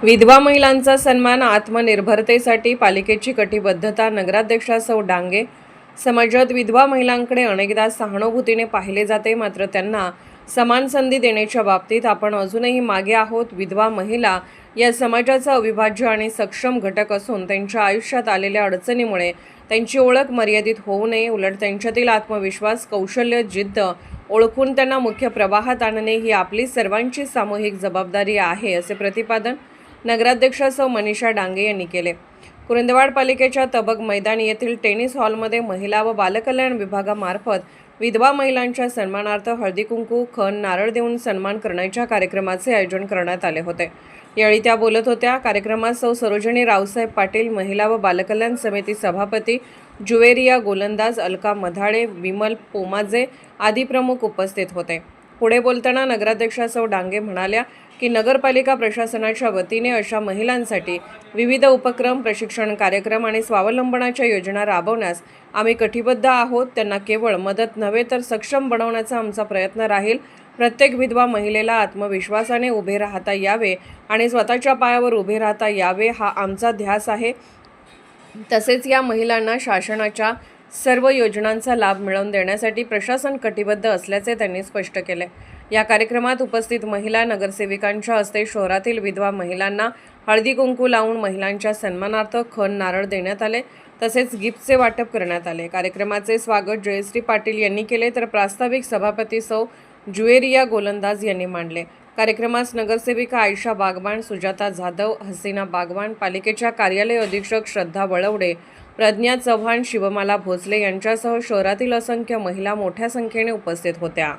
विधवा महिलांचा सन्मान, आत्मनिर्भरतेसाठी पालिकेची कटिबद्धता. नगराध्यक्षा सौ डांगे. समाजात विधवा महिलांकडे अनेकदा सहानुभूतीने पाहिले जाते, मात्र त्यांना समान संधी देण्याच्या बाबतीत आपण अजूनही मागे आहोत. विधवा महिला या समाजाचा अविभाज्य आणि सक्षम घटक असून त्यांच्या आयुष्यात आलेल्या अडचणीमुळे त्यांची ओळख मर्यादित होऊ नये. उलट त्यांच्यातील आत्मविश्वास, कौशल्य, जिद्द ओळखून त्यांना मुख्य प्रवाहात आणणे ही आपली सर्वांची सामूहिक जबाबदारी आहे, असे प्रतिपादन नगराध्यक्षा सौ मनीषा डांगे यांनी केले. कुरुंदवाड पालिकेच्या तबक मैदान येथील टेनिस हॉलमध्ये महिला व बालकल्याण विभागामार्फत विधवा महिलांच्या सन्मानार्थ हळदी कुंकू, खण, नारळ देऊन सन्मान करण्याच्या कार्यक्रमाचे आयोजन करण्यात आले होते. यावेळी त्या बोलत होत्या. कार्यक्रमात सौ सरोजनी रावसाहेब पाटील, महिला व बालकल्याण समिती सभापती, जुवेरिया गोलंदाज, अलका मधाळे, विमल पोमाजे आदी प्रमुख उपस्थित होते. पुढे बोलताना नगराध्यक्षा सौ डांगे म्हणाल्या की नगरपालिका प्रशासनाच्या वतीने अशा महिलांसाठी विविध उपक्रम, प्रशिक्षण कार्यक्रम आणि स्वावलंबनाच्या योजना राबवण्यास आम्ही कटिबद्ध आहोत. त्यांना केवळ मदत नव्हे तर सक्षम बनवण्याचा आमचा प्रयत्न राहील. प्रत्येक विधवा महिलेला आत्मविश्वासाने उभे राहता यावे आणि स्वतःच्या पायावर उभे राहता यावे हा आमचा ध्यास आहे. तसेच या महिलांना शासनाच्या सर्व योजनांचा लाभ मिळवून देण्यासाठी प्रशासन कटिबद्ध असल्याचे त्यांनी स्पष्ट केले. या कार्यक्रमात उपस्थित महिला नगरसेविकांच्या हस्ते शहरातील विधवा महिलांना हळदी कुंकू लावून महिलांच्या सन्मानार्थ खण, नारळ देण्यात आले. तसेच गिफ्टचे वाटप करण्यात आले. कार्यक्रमाचे स्वागत जयश्री पाटील यांनी केले, तर प्रास्ताविक सभापती सौ जुवेरिया गोलंदाज यांनी मांडले. कार्यक्रमास नगरसेविका आयशा बागवान, सुजाता जाधव, हसीना बागवान, पालिकेच्या कार्यालय अधीक्षक श्रद्धा वळवडे, प्रज्ञा चव्हाण, शिवमाला भोसले यांच्यासह शहरातील असंख्य महिला मोठ्या संख्येने उपस्थित होत्या.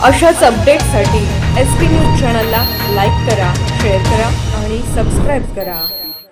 अशाच अपडेट्ससाठी SP न्यूज चॅनलला लाईक करा, शेअर करा आणि सबस्क्राईब करा.